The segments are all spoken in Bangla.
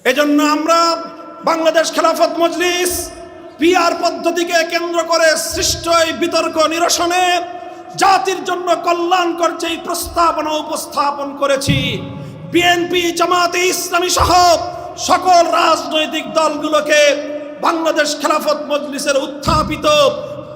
এজন্য আমরা বাংলাদেশ খেলাফত মজলিস পিআর পদ্ধতিকে কেন্দ্র করে সৃষ্ট এই বিতর্ক নিরসনে জাতির জন্য কল্যাণকর যেই প্রস্তাবনা উপস্থাপন করেছি, বিএনপি, জামাতে ইসলামী সহ সকল রাজনৈতিক দলগুলোকে বাংলাদেশ খেলাফত মজলিসের উত্থাপিত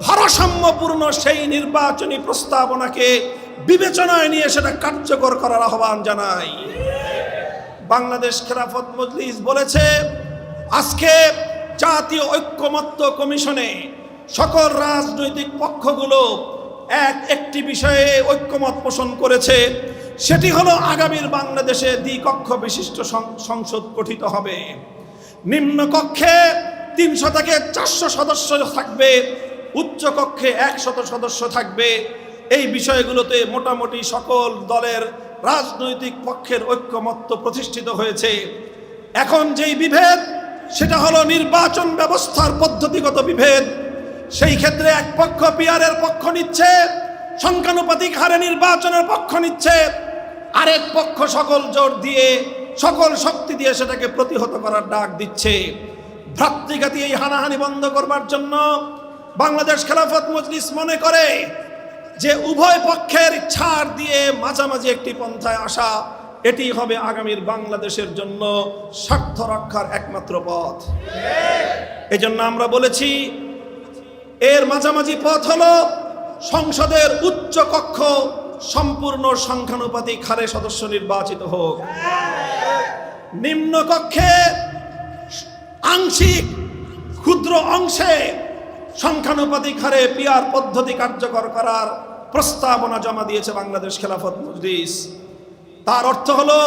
ভারসাম্যপূর্ণ সেই নির্বাচনী প্রস্তাবনাকে বিবেচনায় নিয়ে সেটা কার্যকর করার আহ্বান জানাই। বাংলাদেশ খেলাফত মজলিস বলেছে, আজকে জাতীয় ঐক্যমত্য কমিশনে সকল রাজনৈতিক পক্ষগুলো একটি বিষয়ে ঐক্যমত পোষণ করেছে, সেটি হলো আগামীর বাংলাদেশে দ্বিকক্ষ বিশিষ্ট সংসদ গঠিত হবে। নিম্ন কক্ষে 300 থেকে 400 সদস্য থাকবে, উচ্চ কক্ষে 100 সদস্য থাকবে। এই বিষয়গুলোতে মোটামুটি সকল দলের রাজনৈতিক পক্ষের ঐক্যমত্য প্রতিষ্ঠিত হয়েছে। এখন যেই বিভেদ, সেটা হলো নির্বাচন ব্যবস্থার পদ্ধতিগত বিভেদ। সেই ক্ষেত্রে এক পক্ষ পিআরের পক্ষ নিচ্ছে, সংখ্যানুপাতিক হারে নির্বাচনের পক্ষ নিচ্ছে, আরেক পক্ষ সকল জোর দিয়ে, সকল শক্তি দিয়ে সেটাকে প্রতিহত করার ডাক দিচ্ছে। ভ্রাতৃঘাতী এই হানাহানি বন্ধ করবার জন্য বাংলাদেশ খেলাফত মজলিস মনে করে যে উভয় পক্ষের ছাড় দিয়ে মাঝামাঝি একটি পন্থায় আসা, এটি হবে আগামীর বাংলাদেশের জন্য স্বার্থ রক্ষার একমাত্র পথ। এজন্য আমরা বলেছি, এর মাঝামাঝি পথ হলো সংসদের উচ্চ কক্ষ সম্পূর্ণ সংখ্যানুপাতিক হারে সদস্য নির্বাচিত হোক, নিম্ন কক্ষে আংশিক ক্ষুদ্র অংশে সংখ্যানুপাতিক হারে পিআর পদ্ধতি কার্যকর করার প্রস্তাবনা জমা দিয়েছে বাংলাদেশ খেলাফত মজলিস। তার অর্থ হলো,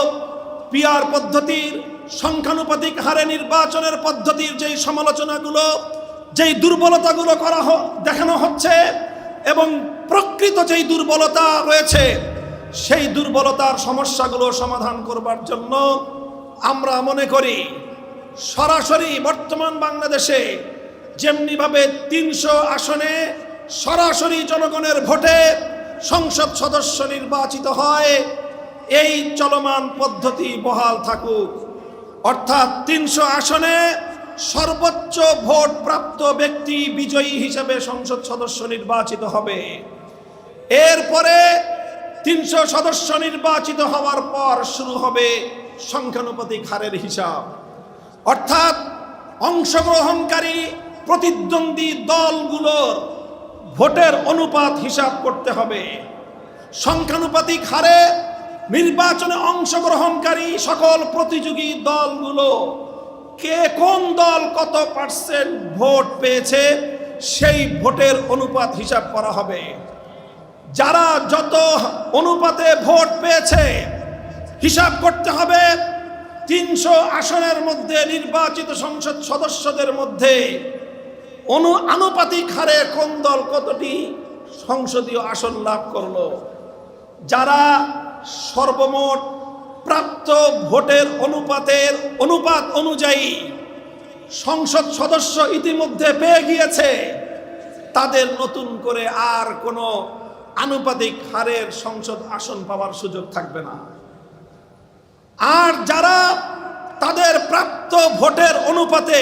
পিআর পদ্ধতির সংখ্যানুপাতিক হারে নির্বাচনের পদ্ধতির যেই সমালোচনাগুলো, যেই দুর্বলতাগুলো দেখানো হচ্ছে এবং প্রকৃত যেই দুর্বলতা রয়েছে, সেই দুর্বলতার সমস্যাগুলো সমাধান করবার জন্য আমরা মনে করি সরাসরি বর্তমান বাংলাদেশে যেমনিভাবে 300 আসনে সরাসরি জনগণের ভোটে সংসদ সদস্য নির্বাচিত হয়, এই চলমান পদ্ধতি বহাল থাকুক। অর্থাৎ 300 আসনে সর্বোচ্চ ভোট প্রাপ্ত ব্যক্তি বিজয়ী হিসেবে সংসদ সদস্য নির্বাচিত হবে। এরপরে 300 সদস্য নির্বাচিত হওয়ার পর শুরু হবে সংখ্যানুপাতিক হারের হিসাব। অর্থাৎ অংশগ্রহণকারী প্রতিদ্বন্দ্বী দলগুলোর ভোটের অনুপাত হিসাব করতে হবে। সংখ্যানুপাতিক হারে নির্বাচনে অংশগ্রহণকারী সকল প্রতিযোগী দলগুলো কে কোন দল কত পার্সেন্ট ভোট পেয়েছে, সেই ভোটের অনুপাত হিসাব করা হবে। যারা যত অনুপাতে ভোট পেয়েছে হিসাব করতে হবে 300 আসনের মধ্যে নির্বাচিত সংসদ সদস্যদের মধ্যে আনুপাতিক হারে কোন দল কতটি সংসদীয় আসন লাভ করলো। যারা সর্বমোট প্রাপ্ত ভোটের অনুপাত অনুযায়ী সংসদ সদস্য ইতিমধ্যে পেয়ে গিয়েছে, তাদের নতুন করে আর কোনো আনুপাতিক হারের সংসদ আসন পাওয়ার সুযোগ থাকবে না। আর যারা তাদের প্রাপ্ত ভোটের অনুপাতে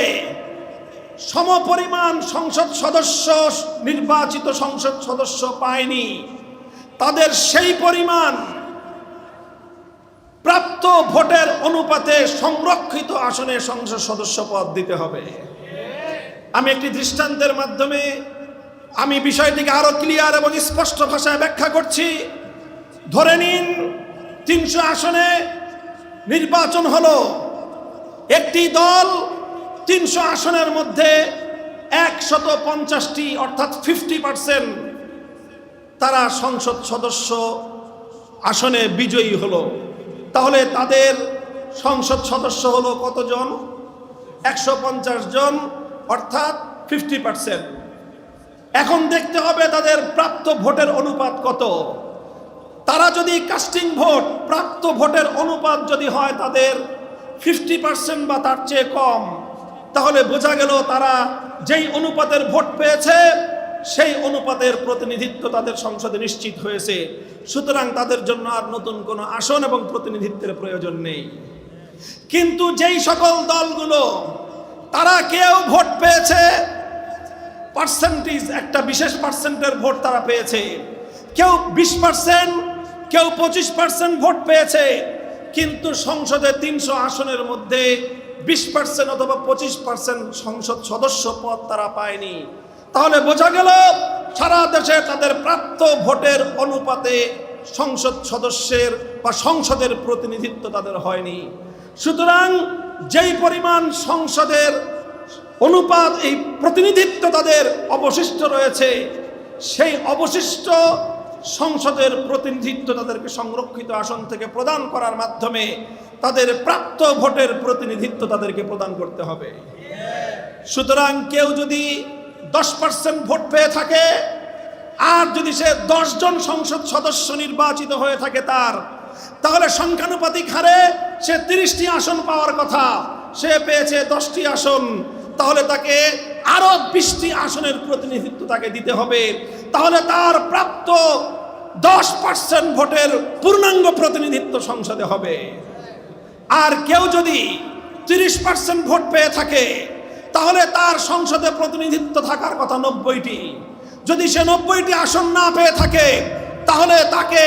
সমপরিমাণ সংসদ সদস্য নির্বাচিত সংসদ সদস্য পায়নি, তাদের সেই পরিমাণ প্রাপ্ত ভোটের অনুপাতে সংরক্ষিত আসনে সংসদ সদস্য পদ দিতে হবে। আমি একটি দৃষ্টান্তের মাধ্যমে আমি বিষয়টিকে আরো ক্লিয়ার এবং স্পষ্ট ভাষায় ব্যাখ্যা করছি। ধরে নিন 300 আসনে নির্বাচন হলো, একটি দল 300 আসনের মধ্যে 150টি অর্থাৎ 50% তারা সংসদ সদস্য আসনে বিজয়ী হলো। তাহলে তাদের সংসদ সদস্য হলো কতজন? 150 জন, অর্থাৎ 50%। এখন দেখতে হবে তাদের প্রাপ্ত ভোটের অনুপাত কত। তারা যদি কাস্টিং ভোট, প্রাপ্ত ভোটের অনুপাত যদি হয় তাদের 50% বা তার চেয়ে কম, তাহলে বোঝা গেল তারা যেই অনুপাতের ভোট পেয়েছে সেই অনুপাতের প্রতিনিধিত্ব তাদের সংসদে নিশ্চিত হয়েছে। সুতরাং তাদের জন্য আর নতুন কোনো আসন এবং প্রতিনিধিত্বের প্রয়োজন নেই। কিন্তু যেই সকল দলগুলো তারা কেউ ভোট পেয়েছে পার্সেন্টেজ, একটা বিশেষ পার্সেন্টের ভোট তারা পেয়েছে, কেউ 20%, কেউ 25% ভোট পেয়েছে, কিন্তু সংসদে 300 আসনের মধ্যে 20% অথবা 25% সংসদ সদস্য পদ তারা পায়নি। তাহলে বোঝা গেল সারা দেশে তাদের প্রাপ্ত ভোটের অনুপাতে সংসদ সদস্যের বা সংসদের প্রতিনিধিত্ব তাদের হয়নি। সুতরাং যেই পরিমাণ সংসদের অনুপাত, এই প্রতিনিধিত্ব তাদের অবশিষ্ট রয়েছে, সেই অবশিষ্ট সংসদের প্রতিনিধিত্ব তাদেরকে সংরক্ষিত আসন থেকে প্রদান করার মাধ্যমে তাদের প্রাপ্ত ভোটের প্রতিনিধিত্ব তাদেরকে প্রদান করতে হবে। সুতরাং কেউ যদি 10% ভোট পেয়ে থাকে, আর যদি সে 10 জন সংসদ সদস্য নির্বাচিত হয়ে থাকে তাহলে সংখ্যানুপাতিক হারে সে 30টি আসন পাওয়ার কথা, সে পেয়েছে 10টি আসন, তাহলে তাকে আরো 20টি আসনের প্রতিনিধিত্ব তাকে দিতে হবে। তাহলে তার প্রাপ্ত 10% ভোটের পূর্ণাঙ্গ প্রতিনিধিত্ব সংসদে হবে। আর কেউ যদি 30% ভোট পেয়ে থাকে, তাহলে তার সংসদে প্রতিনিধিত্ব থাকার কথা 90টি। যদি সে 90টি আসন না পেয়ে থাকে, তাহলে তাকে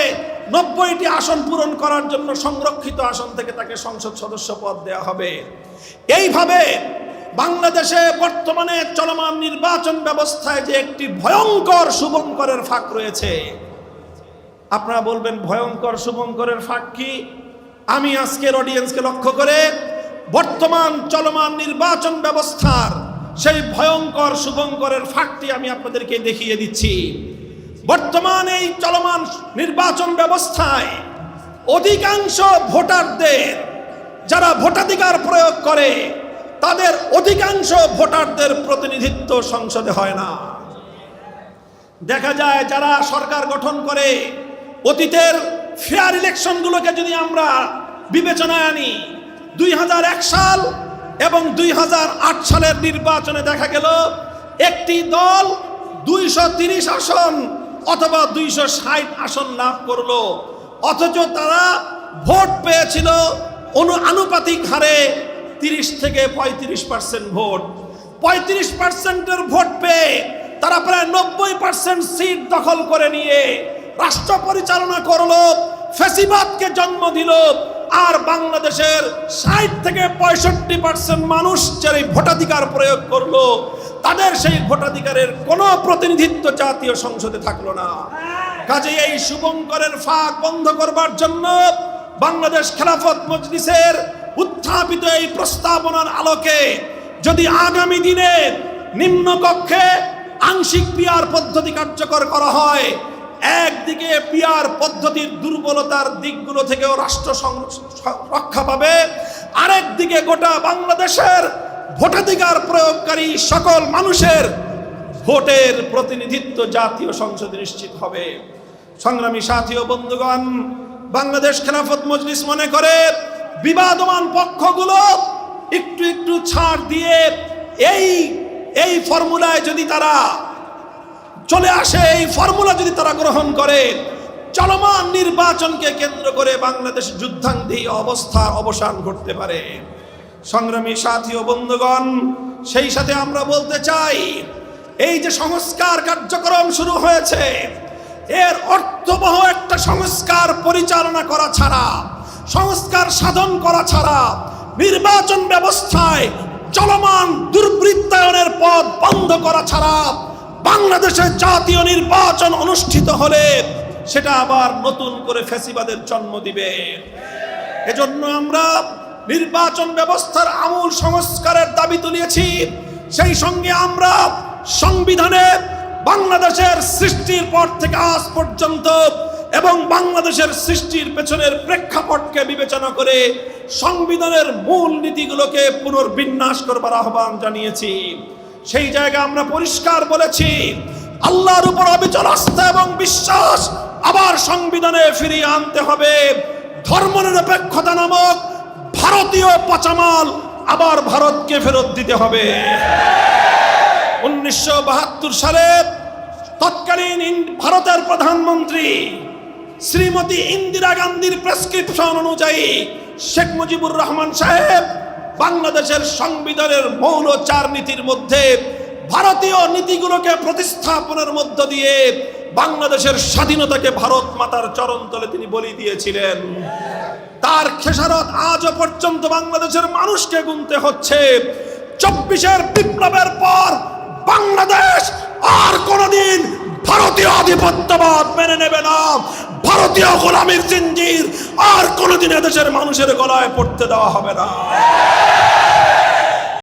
90টি আসন পূরণ করার জন্য সংরক্ষিত আসন থেকে তাকে সংসদ সদস্য পদ দেওয়া হবে। এইভাবে বাংলাদেশে বর্তমানে চলমান নির্বাচন ব্যবস্থায় যে একটি ভয়ঙ্কর শুভঙ্করের ফাঁক রয়েছে। আপনারা বলবেন ভয়ঙ্কর শুভঙ্করের ফাঁক কি? আমি আজকের অডিয়েন্সকে লক্ষ্য করে বর্তমান চলমান নির্বাচন ব্যবস্থার সেই ভয়ঙ্কর শুভঙ্করের ফাঁকটি আমি আপনাদেরকে দেখিয়ে দিচ্ছি। বর্তমান এই চলমান নির্বাচন ব্যবস্থায় অধিকাংশ ভোটারদের, যারা ভোটাধিকার প্রয়োগ করে, তাদের অধিকাংশ ভোটারদের প্রতিনিধিত্ব সংসদে হয় না। দেখা যায় যারা সরকার গঠন করে, অতীতের ফেয়ার ইলেকশনগুলোকে যদি আমরা বিবেচনায় আনি, 2001 সাল এবং 2008 সালের নির্বাচনে দেখা গেল একটি দল 230 আসন অথবা 260 আসন লাভ করলো, অথচ তারা ভোট পেয়েছিল আনুপাতিক হারে 30 থেকে 35% ভোট। 35%-এর ভোট পেয়ে তারা প্রায় 90% সিট দখল করে নিয়ে রাষ্ট্র পরিচালনা করলো, ফ্যাসিবাদকে জন্ম দিল। আর বাংলাদেশের 60 থেকে 65% মানুষ যারা ভোটাধিকার প্রয়োগ করলো, তাদের সেই ভোটাধিকারের কোনো প্রতিনিধিত্ব জাতীয় সংসদে থাকলো না। কাজে এই শুভঙ্করের ফাঁক বন্ধ করবার জন্য বাংলাদেশ খেলাফত মজলিসের উত্থাপিত এই প্রস্তাবনার আলোকে যদি আগামী দিনে নিম্নকক্ষে আংশিক পিআর পদ্ধতি কার্যকর করা হয়, একদিকে পিআর পদ্ধতির দুর্বলতার দিকগুলো থেকেও রাষ্ট্র রক্ষা পাবে, আরেকদিকে গোটা বাংলাদেশের ভোটাধিকার প্রয়োগকারী সকল মানুষের ভোটের প্রতিনিধিত্ব জাতীয় সংসদে নিশ্চিত হবে। সংগ্রামী সাথী ও বন্ধুগণ, বাংলাদেশ খেলাফত মজলিস মনে করে বিবাদমান পক্ষগুলো একটু একটু ছাড় দিয়ে এই ফর্মুলায় যদি তারা চলে আসে, এই ফর্মুলা যদি তারা গ্রহণ করে, চলমান নির্বাচনকে কেন্দ্র করে বাংলাদেশ যুদ্ধাঙ্গী অবস্থার অবসান ঘটতে পারে। সংগ্রামী সাথী ও বন্ধুগণ, সেই সাথে আমরা বলতে চাই, এই যে সংস্কার কার্যক্রম শুরু হয়েছে, এর অর্থবহ একটা সংস্কার পরিচালনা করা ছাড়া, সংস্কার সাধন করা ছাড়া, নির্বাচন ব্যবস্থায় চলমান দুর্বৃত্তায়নের পথ বন্ধ করা ছাড়া বাংলাদেশে জাতীয় নির্বাচন অনুষ্ঠিত হলে সেটা আবার নতুন করে ফ্যাসিবাদের জন্ম দিবে। এজন্য আমরা নির্বাচন ব্যবস্থার আমূল সংস্কারের দাবি তুলেছি। সেই সঙ্গে আমরা সংবিধানে বাংলাদেশের সৃষ্টির পর থেকে আজ পর্যন্ত এবং বাংলাদেশের সৃষ্টির পেছনের প্রেক্ষাপটকে বিবেচনা করে সংবিধানের মূল নীতিগুলোকে পুনর্বিন্যাস করবার আহ্বান জানিয়েছি। সেই জায়গায় আমরা পরিষ্কার বলেছি, আল্লাহর উপর অবিচল আস্থা এবং বিশ্বাস আবার সংবিধানে ফিরিয়ে আনতে হবে। ধর্মনিরপেক্ষতা নামক ভারতীয় পচামাল আবার ভারতকে ফেরত দিতে হবে। 1972 সালে তৎকালীন ভারতের প্রধানমন্ত্রী শ্রীমতী ইন্দিরা গান্ধীর প্রেসক্রিপশন অনুযায়ী শেখ মুজিবুর রহমান সাহেব বাংলাদেশের সংবিধানের মৌল 4 নীতির মধ্যে ভারতীয় নীতিগুলোকে প্রতিস্থাপনের মধ্য দিয়ে বাংলাদেশের স্বাধীনতাকে ভারত মাতার চরণতলে তিনি বলি দিয়েছিলেন। তার খেসারত আজও পর্যন্ত বাংলাদেশের মানুষকে গুনতে হচ্ছে। 24-এর বিপ্লবের পর বাংলাদেশ আর কোনোদিন ভারতীয় আধিপত্যবাদ মেনে নেবে না। ভারতীয় গোলামীর জিঞ্জির আর কোনোদিন এদেশের মানুষের গলায় পড়তে দেওয়া হবে না।